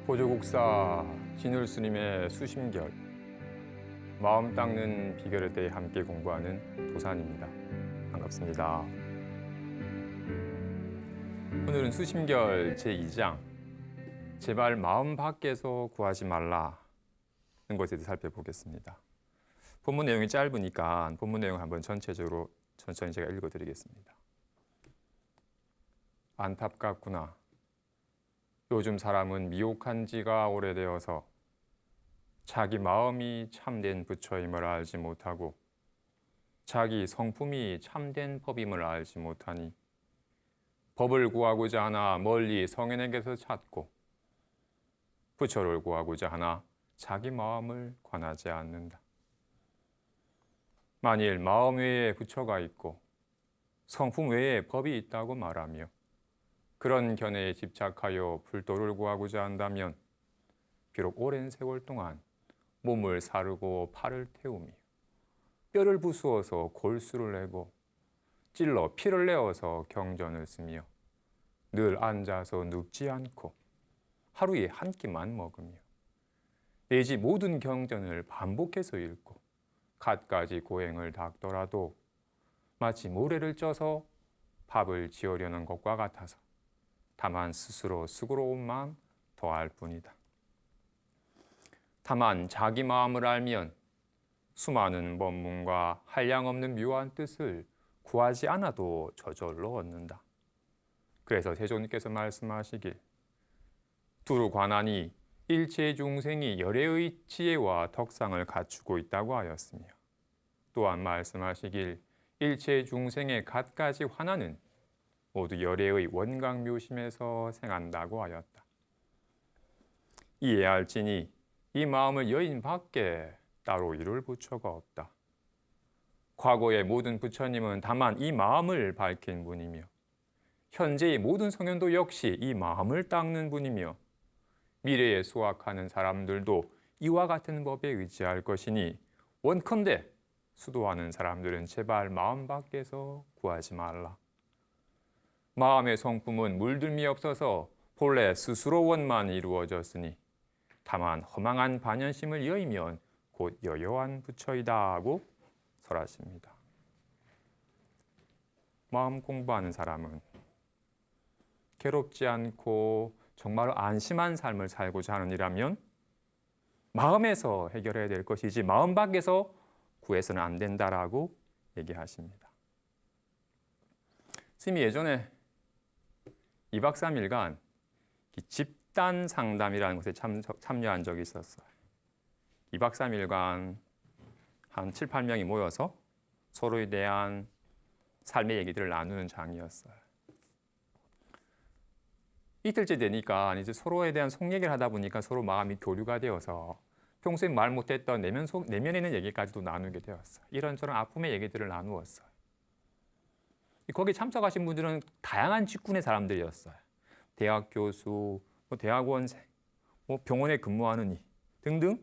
보조국사 진울스님의 수심결, 마음 닦는 비결에 대해 함께 공부하는 도산입니다. 반갑습니다. 오늘은 수심결 제2장, 제발 마음 밖에서 구하지 말라는 것에 대해 살펴보겠습니다. 본문 내용이 짧으니까 본문 내용 한번 전체적으로 천천히 제가 읽어드리겠습니다. 안타깝구나. 요즘 사람은 미혹한 지가 오래되어서 자기 마음이 참된 부처임을 알지 못하고 자기 성품이 참된 법임을 알지 못하니 법을 구하고자 하나 멀리 성현에게서 찾고 부처를 구하고자 하나 자기 마음을 관하지 않는다. 만일 마음 외에 부처가 있고 성품 외에 법이 있다고 말하며 그런 견해에 집착하여 불도를 구하고자 한다면 비록 오랜 세월 동안 몸을 사르고 팔을 태우며 뼈를 부수어서 골수를 내고 찔러 피를 내어서 경전을 쓰며 늘 앉아서 눕지 않고 하루에 한 끼만 먹으며 내지 모든 경전을 반복해서 읽고 갖가지 고행을 닦더라도 마치 모래를 쪄서 밥을 지으려는 것과 같아서 다만 스스로 수고로움만 더할 뿐이다. 다만 자기 마음을 알면 수많은 법문과 한량없는 묘한 뜻을 구하지 않아도 저절로 얻는다. 그래서 세존께서 말씀하시길 두루 관하니 일체 중생이 열애의 지혜와 덕상을 갖추고 있다고 하였으며 또한 말씀하시길 일체 중생의 갖가지 환화는 모두 열애의 원각묘심에서 생한다고 하였다. 이해할지니 이 마음을 여인 밖에 따로 이룰 부처가 없다. 과거의 모든 부처님은 다만 이 마음을 밝힌 분이며 현재의 모든 성현도 역시 이 마음을 닦는 분이며 미래에 수학하는 사람들도 이와 같은 법에 의지할 것이니 원컨대 수도하는 사람들은 제발 마음 밖에서 구하지 말라. 마음의 성품은 물들미 없어서 본래 스스로 원만 이루어졌으니 다만 허망한 반연심을 여의면 곧 여여한 부처이다 하고 설하십니다. 마음 공부하는 사람은 괴롭지 않고 정말 안심한 삶을 살고자 하는 이라면 마음에서 해결해야 될 것이지 마음 밖에서 구해서는 안 된다라고 얘기하십니다. 스님이 예전에 2박 3일간 집단 상담이라는 것에 참여한 적이 있었어요. 2박 3일간 한 7, 8명이 모여서 서로에 대한 삶의 얘기들을 나누는 장이었어요. 이틀째 되니까 이제 서로에 대한 속 얘기를 하다 보니까 서로 마음이 교류가 되어서 평소에 말 못했던 내면에 있는 얘기까지도 나누게 되었어요. 이런저런 아픔의 얘기들을 나누었어요. 거기 참석하신 분들은 다양한 직군의 사람들이었어요. 대학 교수, 대학원생, 병원에 근무하는 이 등등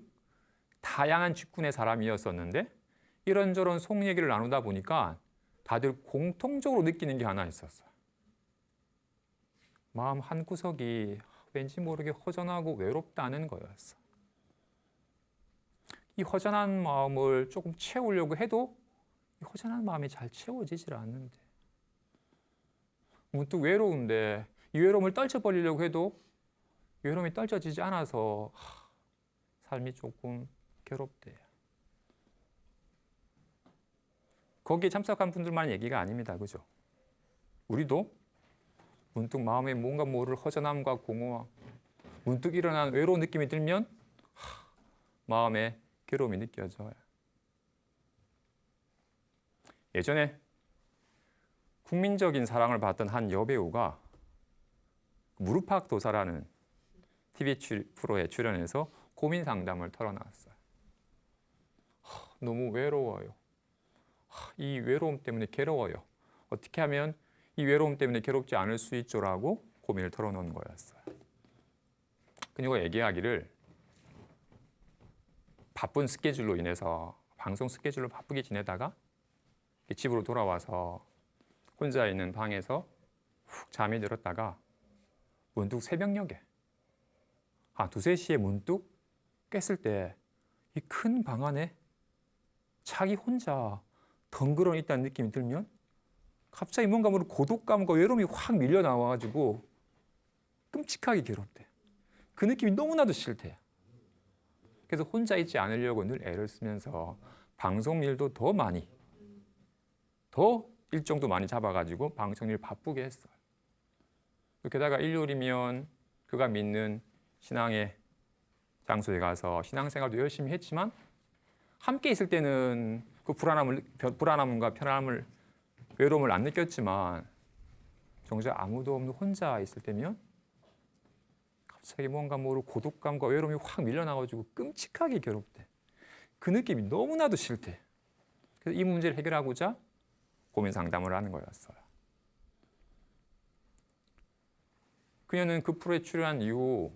다양한 직군의 사람이었었는데 이런저런 속 얘기를 나누다 보니까 다들 공통적으로 느끼는 게 하나 있었어요. 마음 한구석이 왠지 모르게 허전하고 외롭다는 거였어. 이 허전한 마음을 조금 채우려고 해도 이 허전한 마음이 잘 채워지질 않는데 문득 외로운데 이 외로움을 떨쳐버리려고 해도 외로움이 떨쳐지지 않아서 삶이 조금 괴롭대. 거기에 참석한 분들만 얘기가 아닙니다. 그죠? 우리도 문득 마음에 뭔가 모를 허전함과 공허함, 문득 일어난 외로운 느낌이 들면 마음에 괴로움이 느껴져요. 예전에 국민적인 사랑을 받던 한 여배우가 무릎팍 도사라는 TV 프로에 출연해서 고민 상담을 털어놨어요. 너무 외로워요. 이 외로움 때문에 괴로워요. 어떻게 하면 이 외로움 때문에 괴롭지 않을 수 있죠라고 고민을 털어놓은 거였어요. 그녀가 얘기하기를 바쁜 스케줄로 인해서 방송 스케줄로 바쁘게 지내다가 집으로 돌아와서 혼자 있는 방에서 훅 잠이 들었다가 문득 새벽녘에 한 2, 3시에 문득 깼을 때 이 큰 방 안에 자기 혼자 덩그러니 있다는 느낌이 들면 갑자기 뭔가 모르는 고독감과 외로움이 확 밀려 나와가지고 끔찍하게 괴롭대. 그 느낌이 너무나도 싫대. 그래서 혼자 있지 않으려고 늘 애를 쓰면서 방송 일도 더 많이, 더 일정도 많이 잡아가지고 방송 일 바쁘게 했어요. 게다가 일요일이면 그가 믿는 신앙의 장소에 가서 신앙생활도 열심히 했지만 함께 있을 때는 그 불안함과 편안함을, 외로움을 안 느꼈지만 정작 아무도 없는 혼자 있을 때면 갑자기 뭔가 모르고 고독감과 외로움이 확 밀려나가지고 끔찍하게 괴롭대. 그 느낌이 너무나도 싫대. 그래서 이 문제를 해결하고자 고민 상담을 하는 거였어요. 그녀는 그 프로에 출연한 이후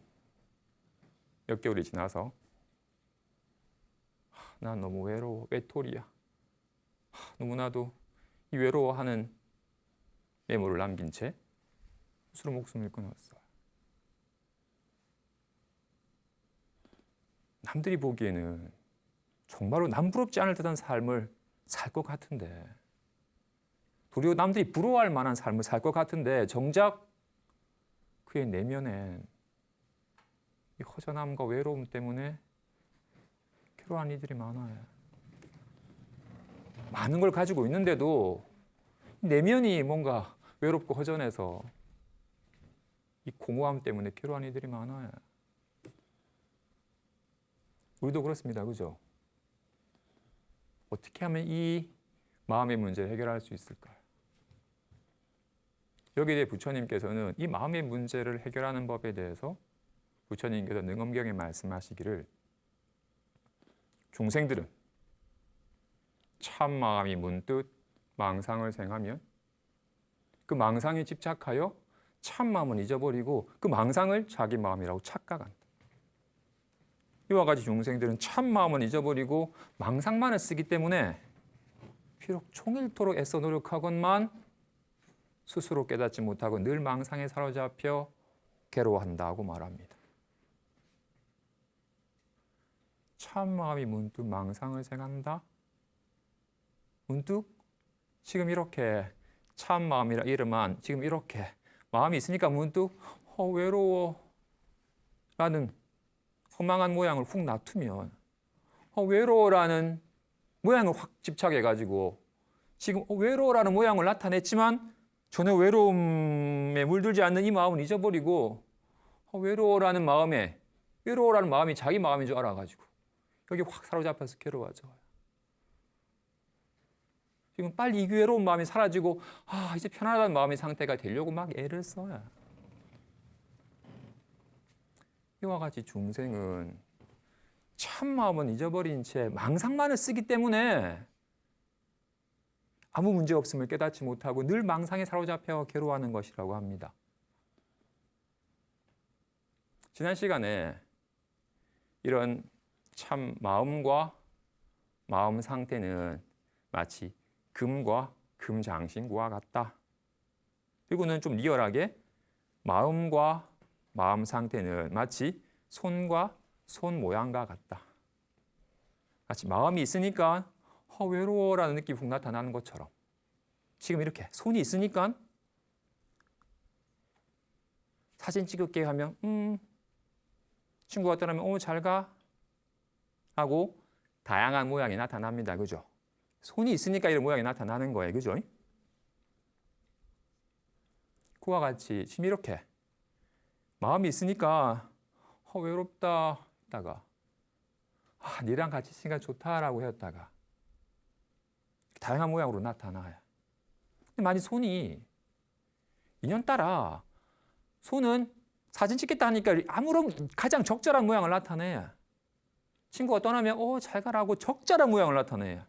몇 개월이 지나서 난 너무 외로워, 외톨이야. 너무나도 이 외로워하는 메모를 남긴 채 스스로 목숨을 끊었어요. 남들이 보기에는 정말로 남부럽지 않을 듯한 삶을 살 것 같은데, 도리어 남들이 부러워할 만한 삶을 살 것 같은데 정작 그의 내면엔 이 허전함과 외로움 때문에 괴로워하는 이들이 많아요. 많은 걸 가지고 있는데도 내면이 뭔가 외롭고 허전해서 이 공허함 때문에 괴로워하는 이들이 많아요. 우리도 그렇습니다. 그죠? 어떻게 하면 이 마음의 문제를 해결할 수 있을까요? 여기에 대해 부처님께서는 이 마음의 문제를 해결하는 법에 대해서 부처님께서 능엄경에 말씀하시기를, 중생들은 참 마음이 문득 망상을 생하면 그 망상에 집착하여 참 마음은 잊어버리고 그 망상을 자기 마음이라고 착각한다. 이와 같이 중생들은 참 마음은 잊어버리고 망상만을 쓰기 때문에 비록 종일토록 애써 노력하건만 스스로 깨닫지 못하고 늘 망상에 사로잡혀 괴로워한다고 말합니다. 참 마음이 문득 망상을 생한다. 문득 지금 이렇게 참 마음이라 이름한 지금 이렇게 마음이 있으니까 문득 외로워 라는 허망한 모양을 훅 놔두면 외로워라는 모양을 확 집착해가지고 지금 외로워라는 모양을 나타냈지만 전혀 외로움에 물들지 않는 이 마음은 잊어버리고 외로워라는 마음이 자기 마음인 줄 알아가지고 여기 확 사로잡혀서 괴로워져. 지금 빨리 이 외로운 마음이 사라지고 이제 편안한 마음의 상태가 되려고 막 애를 써요. 이와 같이 중생은 참 마음은 잊어버린 채 망상만을 쓰기 때문에 아무 문제 없음을 깨닫지 못하고 늘 망상에 사로잡혀 괴로워하는 것이라고 합니다. 지난 시간에 이런 참 마음과 마음 상태는 마치 금과 금장신구와 같다. 그리고는 좀 리얼하게 마음과 마음 상태는 마치 손과 손 모양과 같다. 마치 마음이 있으니까 외로워라는 느낌이 훅 나타나는 것처럼 지금 이렇게 손이 있으니까 사진 찍을게 하면 친구가 떠나면 잘 가 하고 다양한 모양이 나타납니다. 그죠? 손이 있으니까 이런 모양이 나타나는 거예요. 그죠? 그와 같이 지금 이렇게 마음이 있으니까 외롭다 했다가 니랑 같이 있으니까 좋다라고 했다가 다양한 모양으로 나타나요. 근데 만약 손이 인연따라 손은 사진 찍겠다 하니까 아무런 가장 적절한 모양을 나타내요. 친구가 떠나면 잘 가라고 적절한 모양을 나타내요.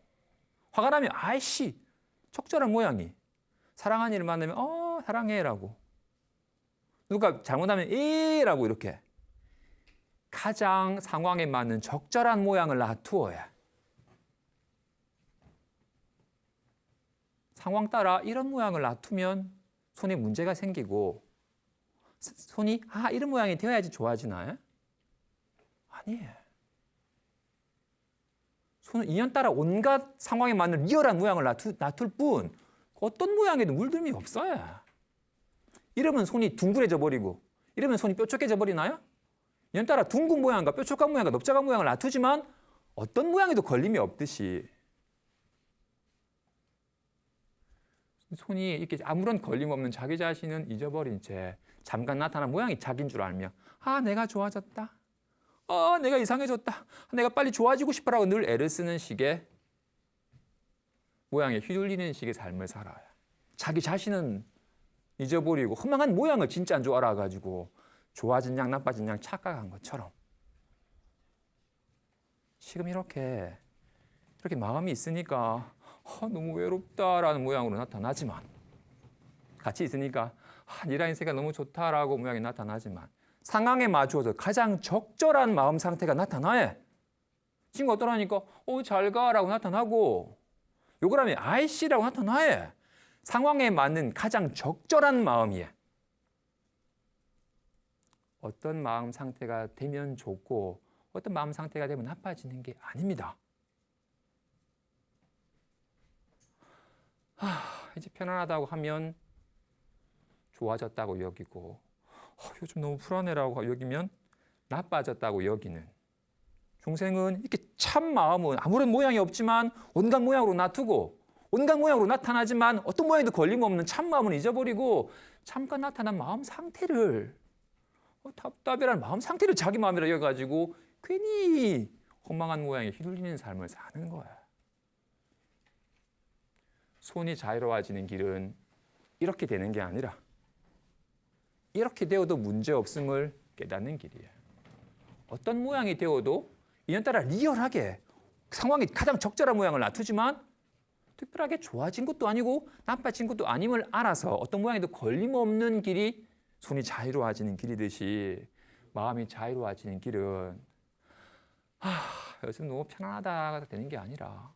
화가 나면 아이씨 적절한 모양이. 사랑하는 이를 만나면 사랑해라고. 누가 잘못하면 에라고 이렇게 가장 상황에 맞는 적절한 모양을 놔두어요. 상황 따라 이런 모양을 놔두면 손에 문제가 생기고 손이 이런 모양이 되어야지 좋아지나요? 아니에요. 손은 인연따라 온갖 상황에 맞는 리얼한 모양을 놔둘 뿐 어떤 모양에도 물들임이 없어요. 이러면 손이 둥그레져 버리고 이러면 손이 뾰족해져 버리나요? 인연따라 둥근 모양과 뾰족한 모양과 넓적한 모양을 놔두지만 어떤 모양에도 걸림이 없듯이 손이 이렇게 아무런 걸림 없는 자기 자신은 잊어버린 채 잠깐 나타난 모양이 자기인 줄 알며 내가 좋아졌다. 내가 이상해졌다. 내가 빨리 좋아지고 싶어라고 늘 애를 쓰는 식의 모양에 휘둘리는 식의 삶을 살아요. 자기 자신은 잊어버리고 허망한 모양을 진짜인 줄 알아가지고 좋아진 양 나빠진 양 착각한 것처럼 지금 이렇게 마음이 있으니까 너무 외롭다라는 모양으로 나타나지만 같이 있으니까 니라 인생이 너무 좋다라고 모양이 나타나지만 상황에 맞추어서 가장 적절한 마음 상태가 나타나요. 친구 어떠라니까 잘 가라고 나타나고 욕을 하면 아이씨라고 나타나요. 상황에 맞는 가장 적절한 마음이에요. 어떤 마음 상태가 되면 좋고 어떤 마음 상태가 되면 나빠지는 게 아닙니다. 이제 편안하다고 하면 좋아졌다고 여기고 요즘 너무 불안해라고 여기면 나빠졌다고 여기는 중생은 이렇게 참 마음은 아무런 모양이 없지만 온갖 모양으로 놔두고 온갖 모양으로 나타나지만 어떤 모양에도 걸림없는 참 마음은 잊어버리고 잠깐 나타난 마음 상태를 답답해라는 마음 상태를 자기 마음이라 여겨가지고 괜히 허망한 모양에 휘둘리는 삶을 사는 거야. 손이 자유로워지는 길은 이렇게 되는 게 아니라 이렇게 되어도 문제없음을 깨닫는 길이에요. 어떤 모양이 되어도 인연따라 리얼하게 상황이 가장 적절한 모양을 놔두지만 특별하게 좋아진 것도 아니고 나빠진 것도 아님을 알아서 어떤 모양에도 걸림없는 길이 손이 자유로워지는 길이듯이 마음이 자유로워지는 길은 요즘 너무 편안하다가 되는 게 아니라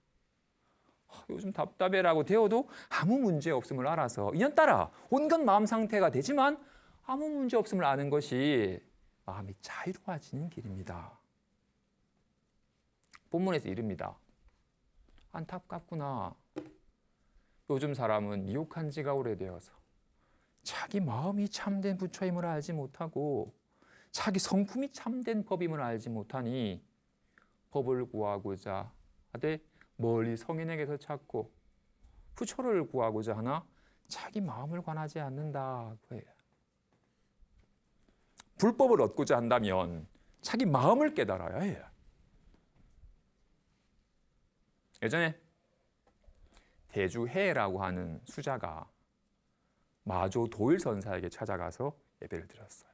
요즘 답답해라고 되어도 아무 문제 없음을 알아서 인연따라 온갖 마음 상태가 되지만 아무 문제 없음을 아는 것이 마음이 자유로워지는 길입니다. 본문에서 이릅니다. 안타깝구나. 요즘 사람은 미혹한 지가 오래되어서 자기 마음이 참된 부처임을 알지 못하고 자기 성품이 참된 법임을 알지 못하니 법을 구하고자 하되 멀리 성인에게서 찾고 부처를 구하고자 하나 자기 마음을 관하지 않는다고 해요. 불법을 얻고자 한다면 자기 마음을 깨달아야 해요. 예전에 대주해라고 하는 수자가 마조 도일선사에게 찾아가서 예배를 드렸어요.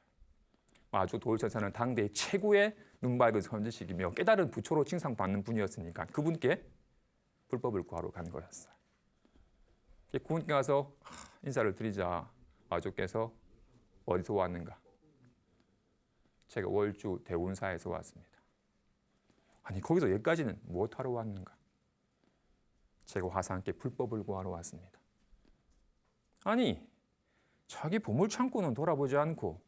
마조 도일선사는 당대 최고의 눈밝은 선지식이며 깨달은 부처로 칭송받는 분이었으니까 그분께 불법을 구하러 간 거였어요. 그분께 가서 인사를 드리자 마조께서 어디서 왔는가? 제가 월주 대운사에서 왔습니다. 아니 거기서 여기까지는 무엇하러 왔는가? 제가 화상께 불법을 구하러 왔습니다. 아니 자기 보물창고는 돌아보지 않고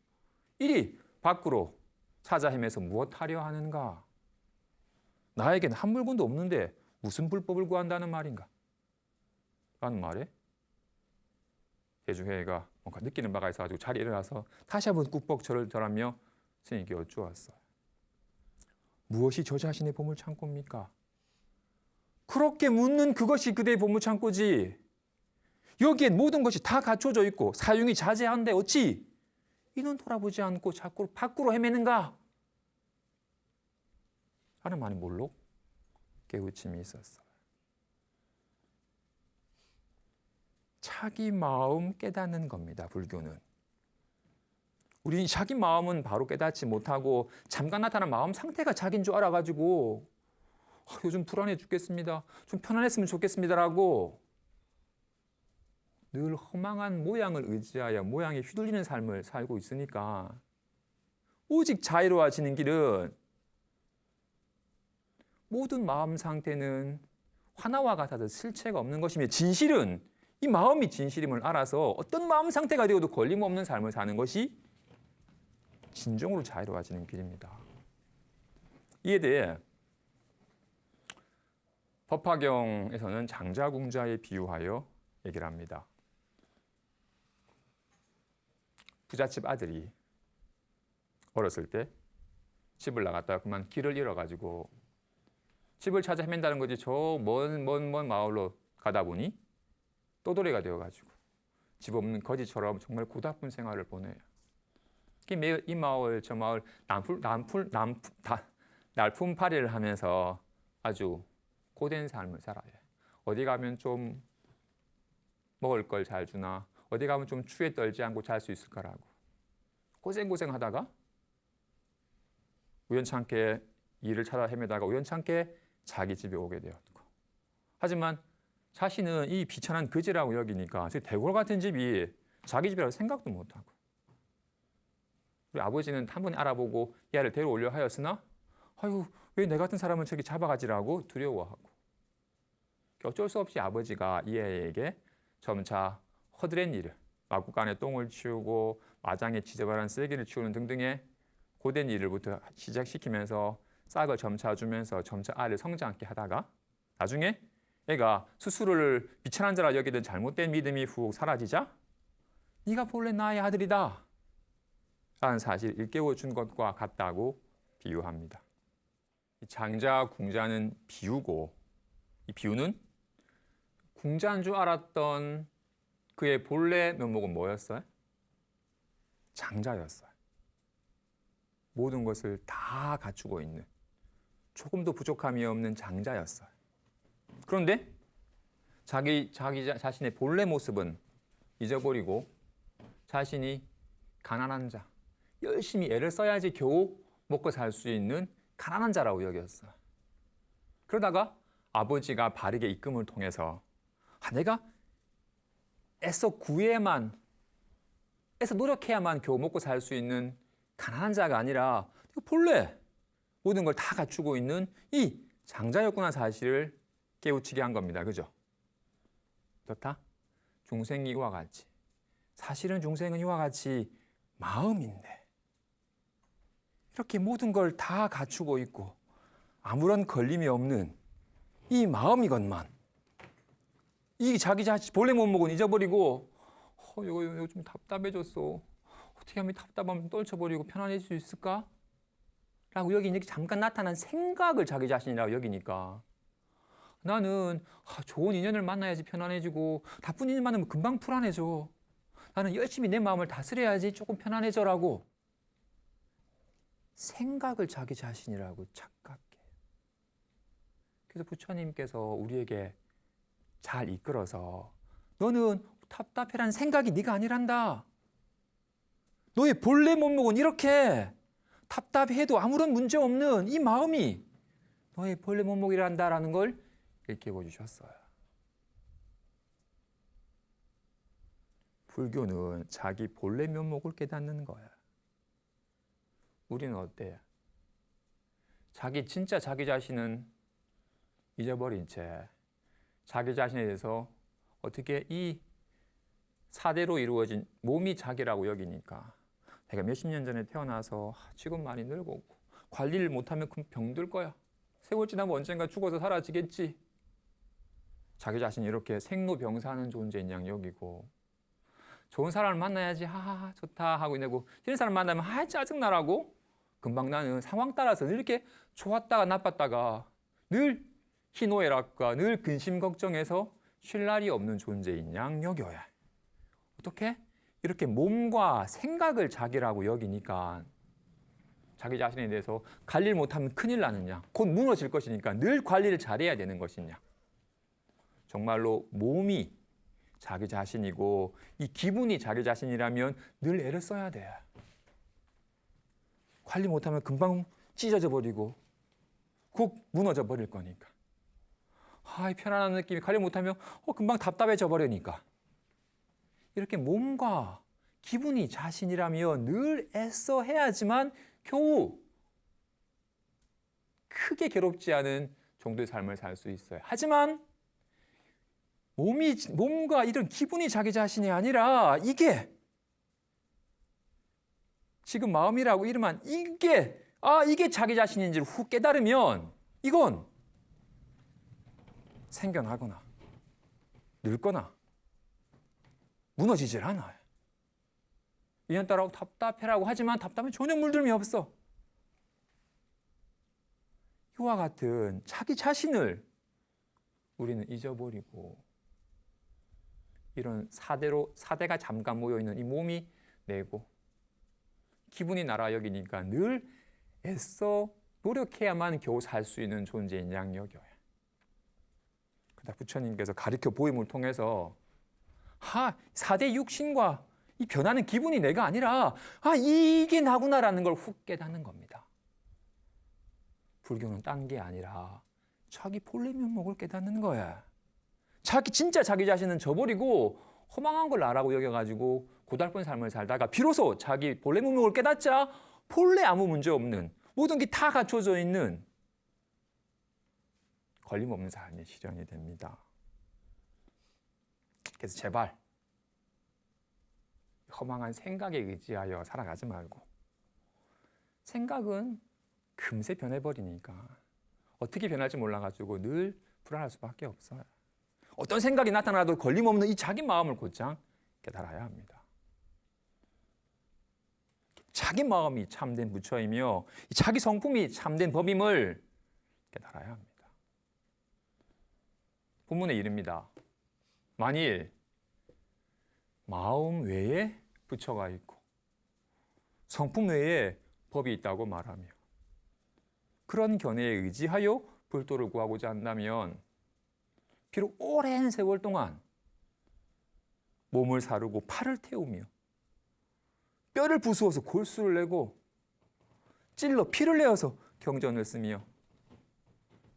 이리 밖으로 찾아 헤매서 무엇하려 하는가? 나에겐 한 물건도 없는데 무슨 불법을 구한다는 말인가? 라는 말에 대주회가 뭔가 느끼는 바가 있어가지고 자리에 일어나서 다시 한번 꾹벅 절을 절하며 스님께 여쭈었어요. 무엇이 저 자신의 보물창고입니까? 그렇게 묻는 그것이 그대의 보물창고지. 여기엔 모든 것이 다 갖춰져 있고 사용이 자제한데 어찌 이는 돌아보지 않고 자꾸 밖으로 헤매는가? 하는 말이 몰록 깨우침이 있었어요. 자기 마음 깨닫는 겁니다. 불교는. 우리 자기 마음은 바로 깨닫지 못하고 잠깐 나타난 마음 상태가 자기인 줄 알아가지고 요즘 불안해 죽겠습니다. 좀 편안했으면 좋겠습니다라고 늘 허망한 모양을 의지하여 모양에 휘둘리는 삶을 살고 있으니까 오직 자유로워지는 길은 모든 마음 상태는 화나와 같아도 실체가 없는 것이며 진실은 이 마음이 진실임을 알아서 어떤 마음 상태가 되어도 걸림없는 삶을 사는 것이 진정으로 자유로워지는 길입니다. 이에 대해 법화경에서는 장자궁자에 비유하여 얘기를 합니다. 부잣집 아들이 어렸을 때 집을 나갔다가 그만 길을 잃어가지고 집을 찾아 헤맨다는 거지. 저 먼 마을로 가다 보니 떠돌이가 되어가지고 집 없는 거지처럼 정말 고달픈 생활을 보내요. 이 마을 저 마을 날품팔이를 하면서 아주 고된 삶을 살아요. 어디 가면 좀 먹을 걸 잘 주나, 어디 가면 좀 추위에 떨지 않고 잘 수 있을까라고 고생하다가 우연찮게 일을 찾아 헤매다가 우연찮게 자기 집에 오게 되었고, 하지만 자신은 이 비천한 거지라고 여기니까 대궐 같은 집이 자기 집이라고 생각도 못하고, 우리 아버지는 한 번에 알아보고 얘를 데려오려 하였으나 아유 왜 내 같은 사람은 저기 잡아가지라고 두려워하고, 어쩔 수 없이 아버지가 이 애에게 점차 허드렛 일을, 마구간에 똥을 치우고 마장에 지저분한 쓰레기를 치우는 등등의 고된 일을부터 시작시키면서 싹을 점차 주면서 점차 아이를 성장하게 하다가 나중에 애가 스스로를 비천한 자라 여기던 잘못된 믿음이 훅 사라지자 네가 본래 나의 아들이다 라는 사실을 일깨워 준 것과 같다고 비유합니다. 장자, 궁자는 비유고, 이 비유는 궁자인 줄 알았던 그의 본래 면목은 뭐였어요? 장자였어요. 모든 것을 다 갖추고 있는, 조금도 부족함이 없는 장자였어요. 그런데 자기 자신의 본래 모습은 잊어버리고 자신이 가난한 자, 열심히 애를 써야지 겨우 먹고 살 수 있는 가난한 자라고 여겼어요. 그러다가 아버지가 바르게 입금을 통해서 내가 애써 노력해야만 겨우 먹고 살 수 있는 가난한 자가 아니라 본래 모든 걸 다 갖추고 있는 이 장자였구나 사실을 깨우치게 한 겁니다. 그죠? 그렇다? 중생이 이와 같이, 사실은 중생은 이와 같이 마음인데 이렇게 모든 걸 다 갖추고 있고 아무런 걸림이 없는 이 마음이건만, 이 자기 자신 본래 몸목은 잊어버리고 이거 좀 답답해졌어. 어떻게 하면 답답함을 떨쳐버리고 편안해질 수 있을까? 라고 여기 이렇게 잠깐 나타난 생각을 자기 자신이라고 여기니까 나는 좋은 인연을 만나야지 편안해지고 나쁜 인연 만나면 금방 불안해져. 나는 열심히 내 마음을 다스려야지 조금 편안해져라고 생각을 자기 자신이라고 착각해. 그래서 부처님께서 우리에게 잘 이끌어서 너는 답답해라는 생각이 네가 아니란다. 너의 본래 몸목은 이렇게 답답해도 아무런 문제 없는 이 마음이 너의 본래 몸목이란다라는 걸 일깨워 주셨어요. 불교는 자기 본래 면목을 깨닫는 거야. 우리는 어때요? 진짜 자기 자신은 잊어버린 채 자기 자신에 대해서 어떻게 이 사대로 이루어진 몸이 자기라고 여기니까 내가 몇십 년 전에 태어나서 지금 많이 늙었고 관리를 못하면 그럼 병들 거야. 세월 지나면 언젠가 죽어서 사라지겠지. 자기 자신이 이렇게 생로병사하는 존재인 양 여기고, 좋은 사람을 만나야지 하하 좋다 하고 있고, 싫은 사람 만나면 짜증나라고 금방 나는 상황 따라서 늘 이렇게 좋았다가 나빴다가 늘 희노애락과 늘 근심 걱정해서 쉴 날이 없는 존재인 양 여겨야. 어떻게? 이렇게 몸과 생각을 자기라고 여기니까 자기 자신에 대해서 관리를 못하면 큰일 나는 양, 곧 무너질 것이니까 늘 관리를 잘해야 되는 것이냐. 정말로 몸이 자기 자신이고 이 기분이 자기 자신이라면 늘 애를 써야 돼. 관리 못하면 금방 찢어져 버리고 곧 무너져 버릴 거니까. 이 편안한 느낌이 관리 못하면 금방 답답해져 버리니까. 이렇게 몸과 기분이 자신이라면 늘 애써 해야지만 겨우 크게 괴롭지 않은 정도의 삶을 살 수 있어요. 하지만 몸과 이런 기분이 자기 자신이 아니라 이게 지금 마음이라고 이름한 이게 이게 자기 자신인지를 훅 깨달으면 이건 생겨나거나 늙거나 무너지질 않아요. 인연따라고 답답해라고 하지만 답답은 전혀 물들음이 없어. 이와 같은 자기 자신을 우리는 잊어버리고 이런 사대가 잠깐 모여있는 이 몸이 내고 기분이 나라 여기니까 늘 애써 노력해야만 겨우 살 수 있는 존재인 양 여겨요. 그러다 부처님께서 가르쳐 보임을 통해서 사대 육신과 이 변하는 기분이 내가 아니라 이게 나구나라는 걸 훅 깨닫는 겁니다. 불교는 딴 게 아니라 자기 본래 면목을 깨닫는 거야. 진짜 자기 자신은 저버리고 허망한 걸 나라고 여겨가지고 고달픈 삶을 살다가 비로소 자기 본래 면목을 깨닫자 본래 아무 문제 없는 모든 게 다 갖춰져 있는 걸림없는 삶이 실현이 됩니다. 그래서 제발 허망한 생각에 의지하여 살아가지 말고 생각은 금세 변해버리니까 어떻게 변할지 몰라가지고 늘 불안할 수밖에 없어요. 어떤 생각이 나타나도 걸림없는 이 자기 마음을 곧장 깨달아야 합니다. 자기 마음이 참된 부처이며 자기 성품이 참된 법임을 깨달아야 합니다. 본문에 이릅니다. 만일 마음 외에 부처가 있고 성품 외에 법이 있다고 말하며 그런 견해에 의지하여 불도를 구하고자 한다면 비록 오랜 세월 동안 몸을 사르고 팔을 태우며 뼈를 부수어서 골수를 내고 찔러 피를 내어서 경전을 쓰며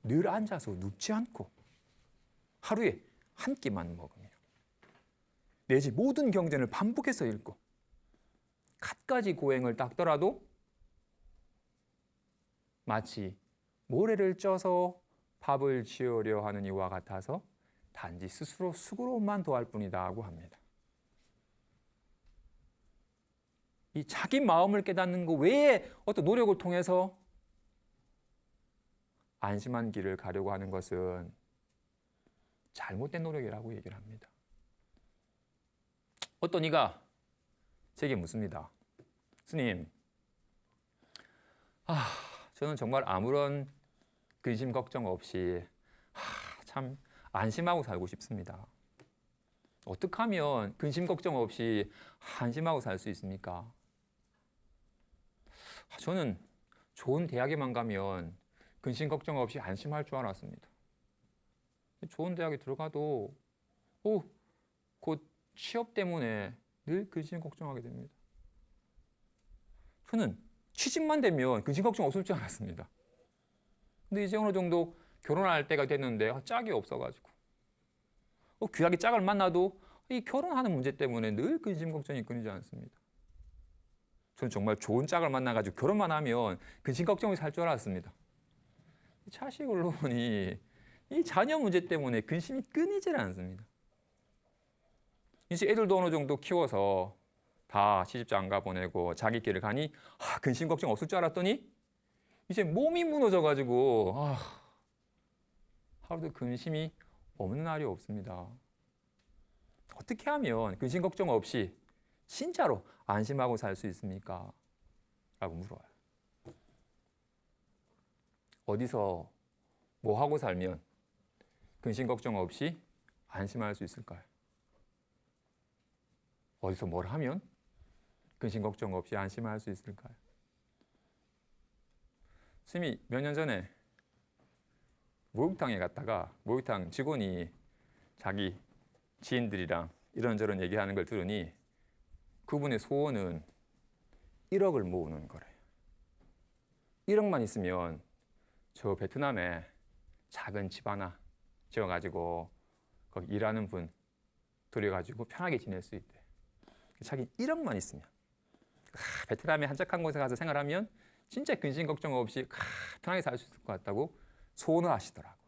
늘 앉아서 눕지 않고 하루에 한 끼만 먹으며 내지 모든 경전을 반복해서 읽고 갖가지 고행을 닦더라도 마치 모래를 쪄서 밥을 지으려 하는 이와 같아서 단지 스스로 수고로움만 더할 뿐이다 하고 합니다. 이 자기 마음을 깨닫는 것 외에 어떤 노력을 통해서 안심한 길을 가려고 하는 것은 잘못된 노력이라고 얘기를 합니다. 어떤 이가 제게 묻습니다. 스님, 저는 정말 아무런 근심 걱정 없이 참 안심하고 살고 싶습니다. 어떻게 하면 근심 걱정 없이 안심하고 살 수 있습니까? 저는 좋은 대학에만 가면 근심 걱정 없이 안심할 줄 알았습니다. 좋은 대학에 들어가도 곧 취업 때문에 늘 근심 걱정하게 됩니다. 저는 취직만 되면 근심 걱정 없을 줄 알았습니다. 근데 이제 어느 정도 결혼할 때가 됐는데 짝이 없어가지고 귀하게 짝을 만나도 이 결혼하는 문제 때문에 늘 근심 걱정이 끊이지 않습니다. 저는 정말 좋은 짝을 만나가지고 결혼만 하면 근심 걱정이 살 줄 알았습니다. 자식을 보니 이 자녀 문제 때문에 근심이 끊이질 않습니다. 이제 애들도 어느 정도 키워서 다 시집장 가보내고 자기 길을 가니 근심 걱정 없을 줄 알았더니 이제 몸이 무너져가지고 하루도 근심이 없는 날이 없습니다. 어떻게 하면 근심 걱정 없이 진짜로 안심하고 살 수 있습니까? 라고 물어요. 어디서 뭐 하고 살면 근심 걱정 없이 안심할 수 있을까요? 어디서 뭘 하면 근심 걱정 없이 안심할 수 있을까요? 스님이 몇 년 전에 목욕탕에 갔다가 목욕탕 직원이 자기 지인들이랑 이런저런 얘기하는 걸 들으니 그분의 소원은 1억을 모으는 거래요. 1억만 있으면 저 베트남에 작은 집 하나 지어가지고 거기 일하는 분 들여가지고 편하게 지낼 수 있대. 자기 1억만 있으면 베트남에 한적한 곳에 가서 생활하면 진짜 근심 걱정 없이 편하게 살 수 있을 것 같다고 소원을 하시더라고요.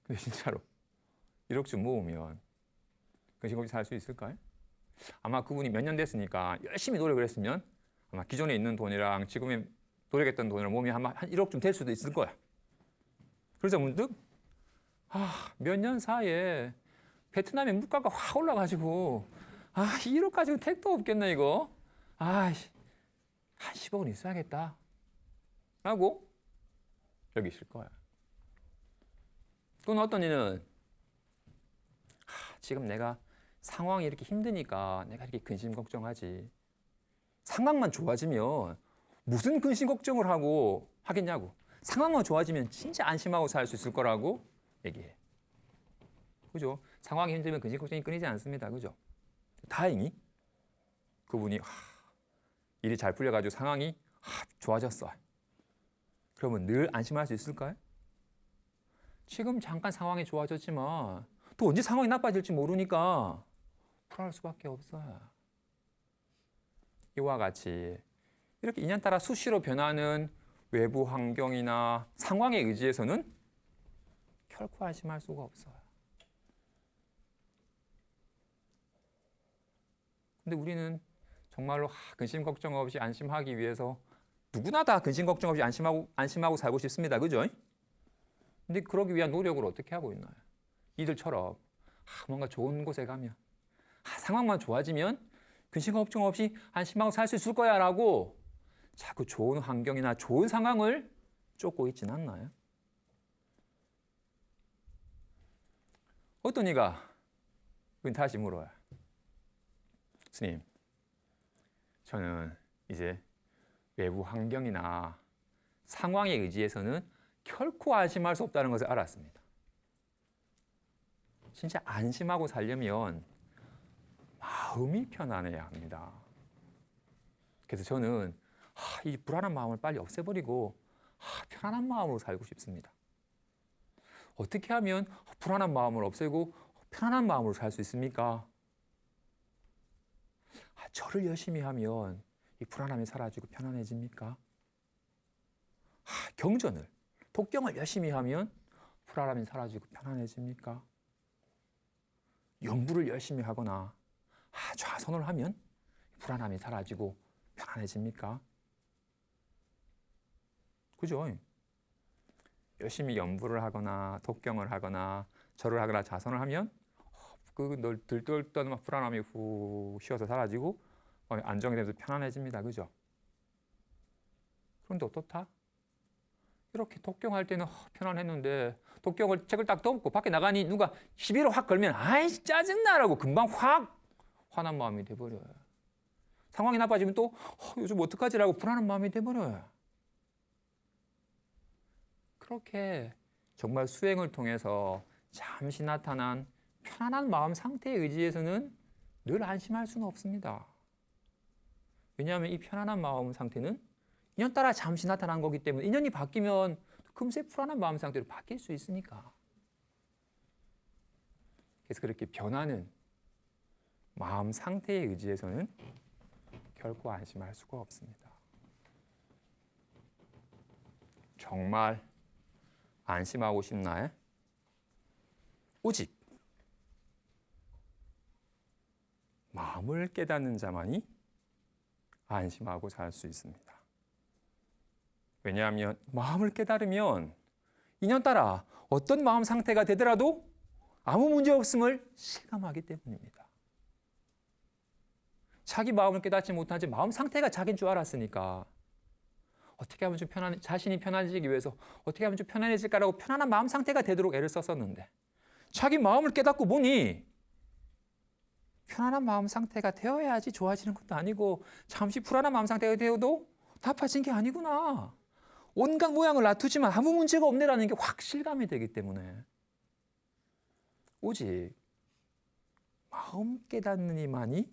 근데 진짜로 1억쯤 모으면 근심 없이 살 수 있을까요? 아마 그분이 몇 년 됐으니까 열심히 노력을 했으면 아마 기존에 있는 돈이랑 지금에 노력했던 돈을 몸이 한 1억쯤 될 수도 있을 거야. 그래서 문득 몇 년 사이에 베트남의 물가가 확 올라가지고 1억 가지고 택도 없겠네 이거. 한 10억은 있어야겠다 라고 여기실 거야. 또는 어떤 이는 지금 내가 상황이 이렇게 힘드니까 내가 이렇게 근심 걱정하지. 상황만 좋아지면 무슨 근심 걱정을 하고 하겠냐고. 상황만 좋아지면 진짜 안심하고 살 수 있을 거라고 얘기해. 그죠? 상황이 힘들면 근심 걱정이 끊이지 않습니다. 그죠? 다행히 그분이 일이 잘 풀려가지고 상황이 좋아졌어. 그러면 늘 안심할 수 있을까요? 지금 잠깐 상황이 좋아졌지만 또 언제 상황이 나빠질지 모르니까 불안할 수밖에 없어요. 이와 같이 이렇게 인연 따라 수시로 변하는 외부 환경이나 상황에 의지해서는 결코 안심할 수가 없어요. 근데 우리는 정말로 근심 걱정 없이 안심하기 위해서 누구나 다 근심 걱정 없이 안심하고 살고 싶습니다. 그죠? 근데 그러기 위한 노력을 어떻게 하고 있나요? 이들처럼 뭔가 좋은 곳에 가면 상황만 좋아지면 근심 걱정 없이 안심하고 살 수 있을 거야 라고 자꾸 좋은 환경이나 좋은 상황을 쫓고 있진 않나요? 어떤 이가 다시 물어요. 스님, 저는 이제 외부 환경이나 상황에 의지해서는 결코 안심할 수 없다는 것을 알았습니다. 진짜 안심하고 살려면 마음이 편안해야 합니다. 그래서 저는 이 불안한 마음을 빨리 없애버리고 편안한 마음으로 살고 싶습니다. 어떻게 하면 불안한 마음을 없애고 편안한 마음으로 살 수 있습니까? 절을 열심히 하면 이 불안함이 사라지고 편안해집니까? 경전을, 독경을 열심히 하면 불안함이 사라지고 편안해집니까? 연구를 열심히 하거나 좌선을 하면 불안함이 사라지고 편안해집니까? 그죠? 열심히 연구를 하거나 독경을 하거나 절을 하거나 좌선을 하면 늘 들떴던 불안함이 후 쉬어서 사라지고 안정이 되면서 편안해집니다. 그죠? 그런데 어떻다? 이렇게 독경할 때는 편안했는데 독경을 책을 딱 덮고 밖에 나가니 누가 시비를 확 걸면 짜증나라고 금방 확 화난 마음이 돼버려요. 상황이 나빠지면 또 요즘 어떡하지라고 불안한 마음이 돼버려요. 그렇게 정말 수행을 통해서 잠시 나타난 편안한 마음 상태에 의지해서는 늘 안심할 수는 없습니다. 왜냐하면 이 편안한 마음 상태는 인연 따라 잠시 나타난 거기 때문에 인연이 바뀌면 금세 불안한 마음 상태로 바뀔 수 있으니까. 그래서 그렇게 변하는 마음 상태에 의지해서는 결코 안심할 수가 없습니다. 정말 안심하고 싶나요? 오직 마음을 깨닫는 자만이 안심하고 살 수 있습니다. 왜냐하면 마음을 깨달으면 인연 따라 어떤 마음 상태가 되더라도 아무 문제 없음을 실감하기 때문입니다. 자기 마음을 깨닫지 못한 채 마음 상태가 자기인 줄 알았으니까 어떻게 하면 좀 자신이 편안해지기 위해서 어떻게 하면 좀 편안해질까라고 편안한 마음 상태가 되도록 애를 썼었는데 자기 마음을 깨닫고 보니 편안한 마음 상태가 되어야지 좋아지는 것도 아니고 잠시 불안한 마음 상태가 되어도 나빠진 게 아니구나. 온갖 모양을 놔두지만 아무 문제가 없네라는 게 확 실감이 되기 때문에 오직 마음 깨닫는 이만이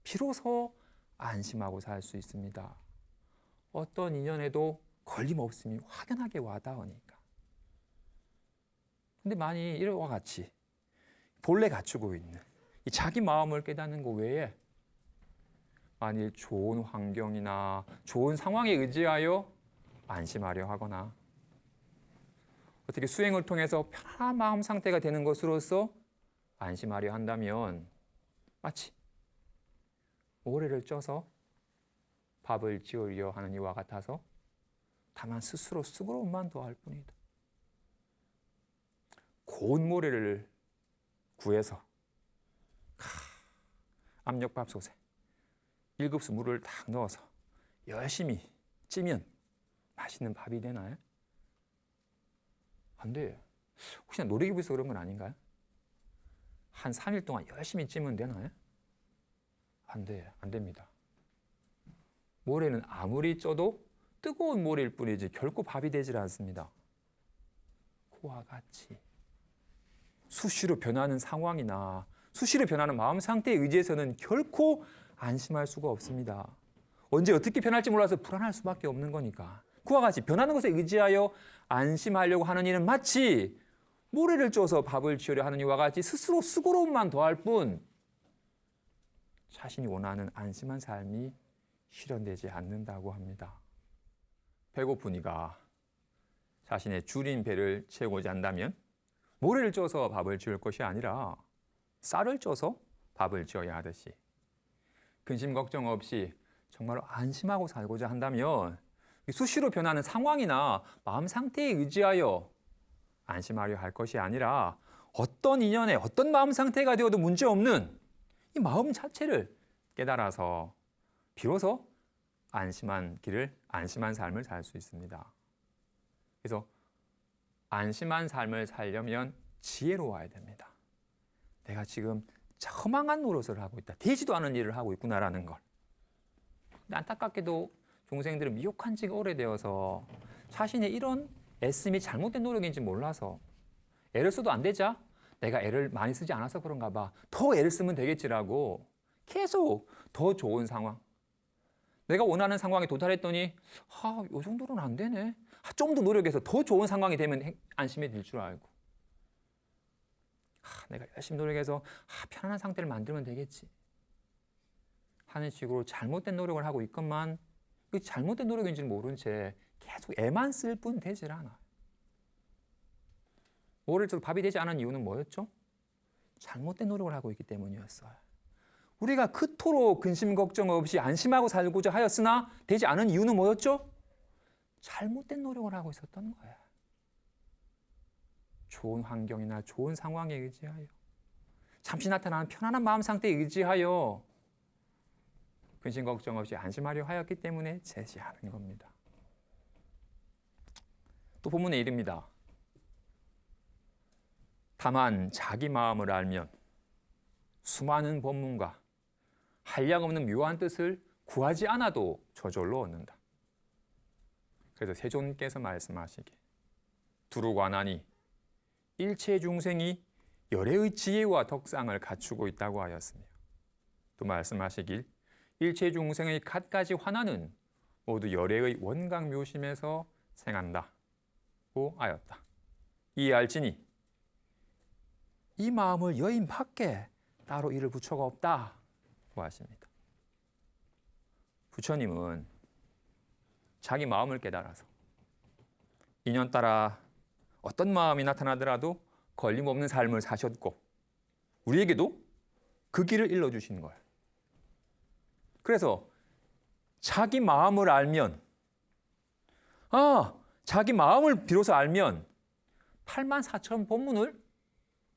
비로소 안심하고 살 수 있습니다. 어떤 인연에도 걸림없음이 확연하게 와닿으니까. 근데 만일 이와 같이 본래 갖추고 있는 이 자기 마음을 깨닫는 것 외에 만일 좋은 환경이나 좋은 상황에 의지하여 안심하려 하거나 어떻게 수행을 통해서 편안한 마음 상태가 되는 것으로서 안심하려 한다면 마치 모래를 쪄서 밥을 지으려 하는 이와 같아서 다만 스스로 수고로움만 더할 뿐이다. 고운 모래를 구해서 압력밥솥에 1급수 물을 딱 넣어서 열심히 찌면 맛있는 밥이 되나요? 안 돼요. 혹시나 노래기부에서 그런 건 아닌가요? 한 3일 동안 열심히 찌면 되나요? 안 돼요. 안 됩니다. 모래는 아무리 쪄도 뜨거운 모래일 뿐이지 결코 밥이 되질 않습니다. 그와 같이 수시로 변하는 상황이나 수시로 변하는 마음 상태에 의지해서는 결코 안심할 수가 없습니다. 언제 어떻게 변할지 몰라서 불안할 수밖에 없는 거니까. 그와 같이 변하는 것에 의지하여 안심하려고 하는 이는 마치 모래를 쪄서 밥을 지으려 하는 이와 같이 스스로 수고로움만 더할 뿐 자신이 원하는 안심한 삶이 실현되지 않는다고 합니다. 배고프니까 자신의 줄인 배를 채우고자 한다면 모래를 쪄서 밥을 지을 것이 아니라 쌀을 쪄서 밥을 지어야 하듯이 근심 걱정 없이 정말로 안심하고 살고자 한다면 수시로 변하는 상황이나 마음 상태에 의지하여 안심하려 할 것이 아니라 어떤 인연에 어떤 마음 상태가 되어도 문제없는 이 마음 자체를 깨달아서 비로소 안심한 길을, 안심한 삶을 살 수 있습니다. 그래서 안심한 삶을 살려면 지혜로워야 됩니다. 내가 지금 허망한 노릇을 하고 있다. 되지도 않은 일을 하고 있구나라는 걸. 근데 안타깝게도 중생들은 미혹한 지가 오래되어서 자신의 이런 애씀이 잘못된 노력인지 몰라서 애를 써도 안 되자 내가 애를 많이 쓰지 않아서 그런가 봐. 더 애를 쓰면 되겠지라고 계속 더 좋은 상황. 내가 원하는 상황에 도달했더니 이 정도로는 안 되네. 좀 더 노력해서 더 좋은 상황이 되면 안심해질 줄 알고. 내가 열심히 노력해서 편안한 상태를 만들면 되겠지 하는 식으로 잘못된 노력을 하고 있건만 그 잘못된 노력인지는 모른 채 계속 애만 쓸 뿐 되질 않아. 모래를 쪄도 밥이 되지 않은 이유는 뭐였죠? 잘못된 노력을 하고 있기 때문이었어요. 우리가 그토록 근심 걱정 없이 안심하고 살고자 하였으나 되지 않은 이유는 뭐였죠? 잘못된 노력을 하고 있었던 거야. 좋은 환경이나 좋은 상황에 의지하여 잠시 나타나는 편안한 마음 상태에 의지하여 근심 걱정 없이 안심하려 하였기 때문에 제시하는 겁니다. 또 본문에 이릅니다. 다만 자기 마음을 알면 수많은 법문과 한량없는 묘한 뜻을 구하지 않아도 저절로 얻는다. 그래서 세존께서 말씀하시기에 두루 관하니 일체 중생이 열애의 지혜와 덕상을 갖추고 있다고 하였으며 또 말씀하시길 일체 중생의 갖가지 환화는 모두 열애의 원각 묘심에서 생한다고 하였다. 이해할지니 이 마음을 여인 밖에 따로 이를 부처가 없다고 하십니다. 부처님은 자기 마음을 깨달아서 인연 따라 어떤 마음이 나타나더라도 걸림없는 삶을 사셨고 우리에게도 그 길을 일러주신 거예요. 그래서 자기 마음을 알면 자기 마음을 비로소 알면 84,000 법문을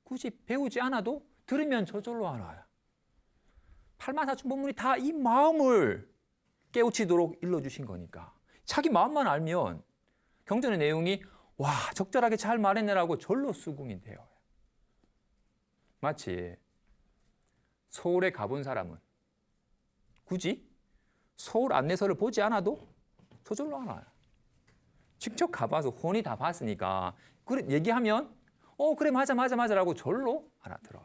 굳이 배우지 않아도 들으면 저절로 알아요. 84,000 법문이 다 이 마음을 깨우치도록 일러주신 거니까 자기 마음만 알면 경전의 내용이 와 적절하게 잘 말했네라고 절로 수긍이 되어요. 마치 서울에 가본 사람은 굳이 서울 안내서를 보지 않아도 저절로 알아요. 직접 가봐서 혼이 다 봤으니까 그래 얘기하면 그래 맞아라고 절로 알아들어요.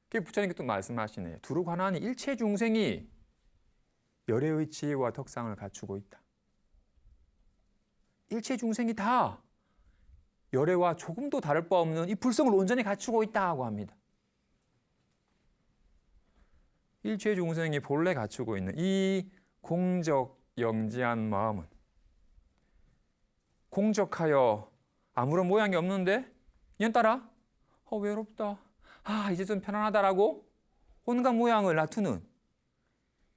부처님께 또 말씀하시네요. 두루 관하니 일체 중생이 열애의 지혜와 덕상을 갖추고 있다. 일체 중생이 다 열애와 조금도 다를 바 없는 이 불성을 온전히 갖추고 있다고 합니다. 일체 중생이 본래 갖추고 있는 이 공적 영지한 마음은 공적하여 아무런 모양이 없는데 인연따라 외롭다. 이제 좀 편안하다라고 온갖 모양을 나투는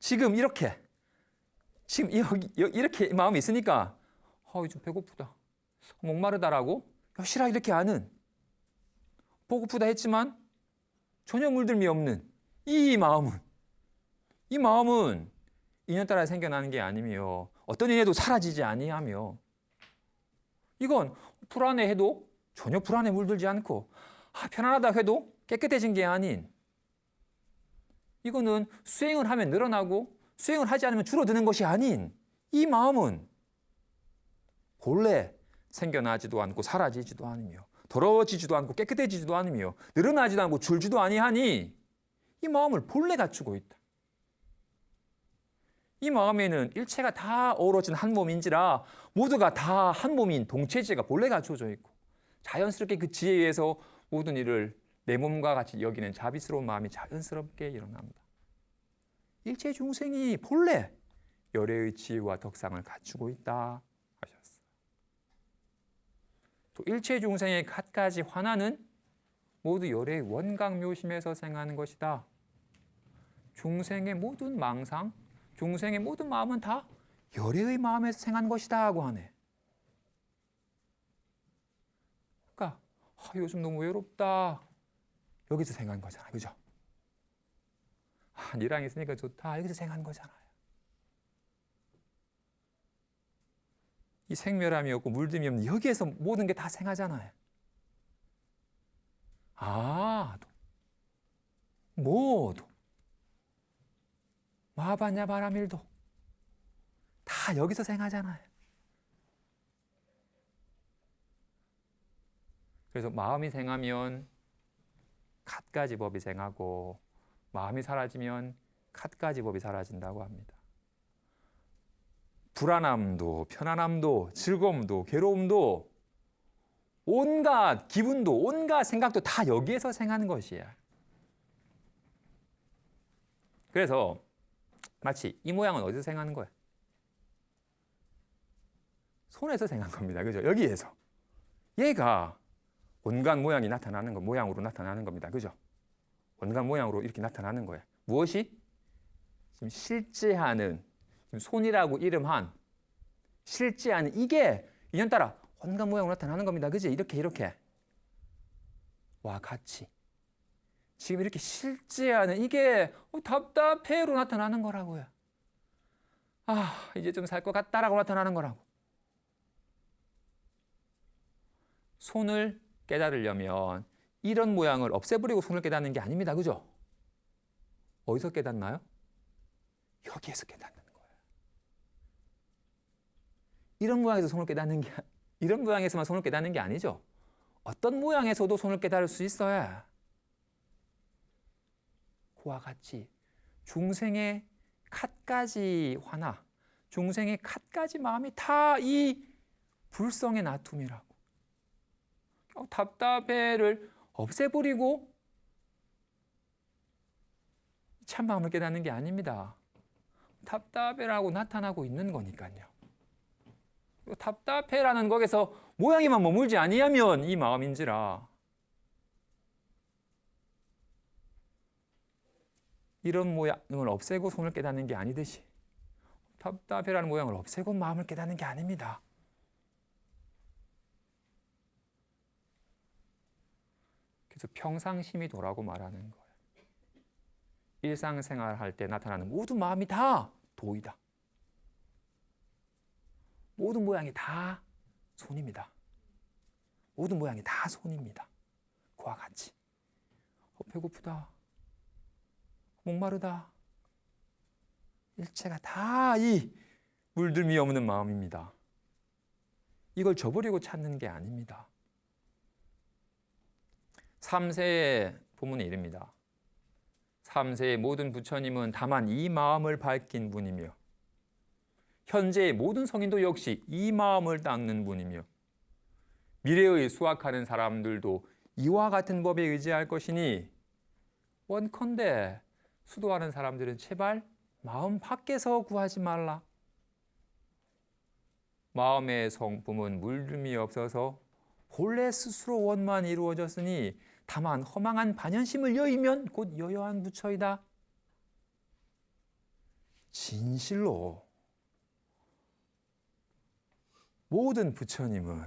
지금 이렇게 이렇게 마음이 있으니까 좀 배고프다, 목마르다라고 여실하게 이렇게 아는, 배고프다 했지만 전혀 물들미 없는 이 마음은 인연따라 생겨나는 게 아니며 어떤 인연도 사라지지 아니하며, 이건 불안해해도 전혀 불안에 물들지 않고 편안하다 해도 깨끗해진 게 아닌, 이거는 수행을 하면 늘어나고 수행을 하지 않으면 줄어드는 것이 아닌 이 마음은 본래 생겨나지도 않고 사라지지도 않으며 더러워지지도 않고 깨끗해지지도 않으며 늘어나지도 않고 줄지도 아니하니 이 마음을 본래 갖추고 있다. 이 마음에는 일체가 다 어우러진 한 몸인지라 모두가 다 한 몸인 동체지가 본래 갖춰져 있고 자연스럽게 그 지혜에 의해서 모든 일을 내 몸과 같이 여기는 자비스러운 마음이 자연스럽게 일어납니다. 일체 중생이 본래 열애의 지혜와 덕상을 갖추고 있다 하셨어요. 또 일체 중생의 갖가지 환화는 모두 열애의 원각묘심에서 생하는 것이다. 중생의 모든 망상, 중생의 모든 마음은 다 열애의 마음에서 생한 것이다 하고 하네. 그러니까 요즘 너무 외롭다, 여기서 생한 거잖아요. 그죠? 니랑 있으니까 좋다, 여기서 생한 거잖아요. 이 생멸함이 없고 물듦이 없는 여기에서 모든 게 다 생하잖아요. 모두 마바냐 바라밀도 다 여기서 생하잖아요. 그래서 마음이 생하면 갖가지 법이 생하고 마음이 사라지면 갖가지 법이 사라진다고 합니다. 불안함도 편안함도 즐거움도 괴로움도 온갖 기분도 온갖 생각도 다 여기에서 생하는 것이에요. 그래서 마치 이 모양은 어디서 생하는 거야? 손에서 생한 겁니다. 그죠? 여기에서. 얘가 온갖 모양이 나타나는 거, 모양으로 나타나는 겁니다. 그죠? 온갖 모양으로 이렇게 나타나는 거예요. 무엇이? 지금 실제하는, 지금 손이라고 이름한 실제하는 이게 인연따라 온갖 모양으로 나타나는 겁니다. 그지? 이렇게 와 같이 지금 이렇게 실제하는 이게 답답해로 나타나는 거라고요. 이제 좀 살 것 같다라고 나타나는 거라고. 손을 깨달으려면 이런 모양을 없애버리고 손을 깨닫는 게 아닙니다. 그죠? 어디서 깨닫나요? 여기에서 깨닫는 거예요. 이런 모양에서 손을 깨닫는 게, 이런 모양에서만 손을 깨닫는 게 아니죠. 어떤 모양에서도 손을 깨달을 수 있어야 그와 같이 중생의 갖가지 환화, 중생의 갖가지 마음이 다 이 불성의 나툼이라고. 답답해를 없애버리고 참 마음을 깨닫는 게 아닙니다. 답답해라고 나타나고 있는 거니까요. 답답해라는 것에서 모양에만 머물지 아니하면 이 마음인지라. 이런 모양을 없애고 손을 깨닫는 게 아니듯이 답답해라는 모양을 없애고 마음을 깨닫는 게 아닙니다. 그래서 평상심이 도라고 말하는 거예요. 일상생활 할 때 나타나는 모든 마음이 다 도이다. 모든 모양이 다 손입니다. 모든 모양이 다 손입니다. 그와 같이 배고프다, 목마르다, 일체가 다 이 물들미 없는 마음입니다. 이걸 저버리고 찾는 게 아닙니다. 3세의 본문에 이릅니다. 3세의 모든 부처님은 다만 이 마음을 밝힌 분이며 현재의 모든 성인도 역시 이 마음을 닦는 분이며 미래의 수학하는 사람들도 이와 같은 법에 의지할 것이니 원컨대 수도하는 사람들은 제발 마음 밖에서 구하지 말라. 마음의 성품은 물름이 없어서 본래 스스로 원만 이루어졌으니 다만 허망한 반연심을 여의면 곧 여여한 부처이다. 진실로 모든 부처님은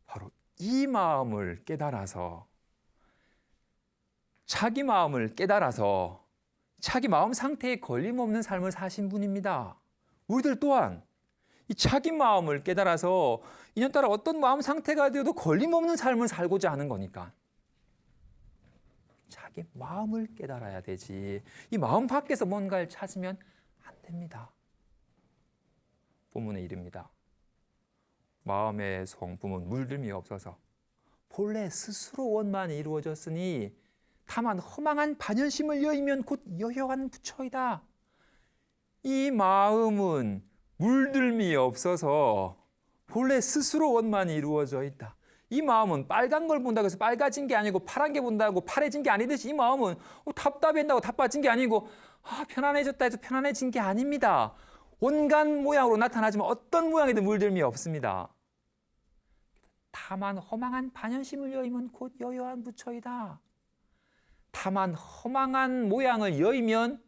바로 이 마음을 깨달아서 자기 마음을 깨달아서 자기 마음 상태에 걸림없는 삶을 사신 분입니다. 우리들 또한 이 자기 마음을 깨달아서 인연따라 어떤 마음 상태가 되어도 걸림없는 삶을 살고자 하는 거니까 자기 마음을 깨달아야 되지. 이 마음 밖에서 뭔가를 찾으면 안 됩니다. 본문에 이릅니다. 마음의 성품은 물들미 없어서 본래 스스로 원만이 이루어졌으니 다만 허망한 반연심을 여이면 곧 여여한 부처이다. 이 마음은 물들미 없어서 본래 스스로 원만이 이루어져 있다. 이 마음은 빨간 걸 본다고 해서 빨가진 게 아니고 파란 게 본다고 파래진 게 아니듯이 이 마음은 답답해진다고 답빠진 게 아니고 편안해졌다 해서 편안해진 게 아닙니다. 온갖 모양으로 나타나지만 어떤 모양에도 물들미 없습니다. 다만 허망한 반연심을 여이면 곧 여여한 부처이다. 다만 허망한 모양을 여이면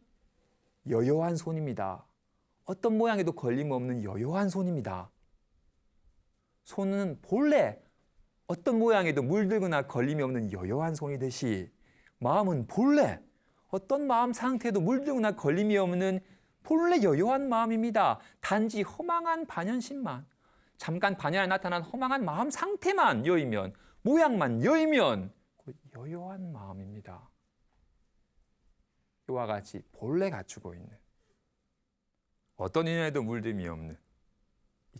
여여한 손입니다. 어떤 모양에도 걸림없는 여여한 손입니다. 손은 본래 어떤 모양에도 물들거나 걸림이 없는 여여한 손이듯이 마음은 본래 어떤 마음 상태에도 물들거나 걸림이 없는 본래 여여한 마음입니다. 단지 허망한 반연심만, 잠깐 반야에 나타난 허망한 마음 상태만 여이면, 모양만 여이면 그 여여한 마음입니다. 이와 같이 본래 갖추고 있는 어떤 인연에도 물듦이 없는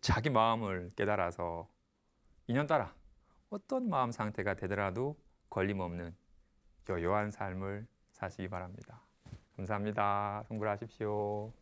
자기 마음을 깨달아서 인연 따라 어떤 마음 상태가 되더라도 걸림없는 여여한 삶을 사시기 바랍니다. 감사합니다. 성불하십시오.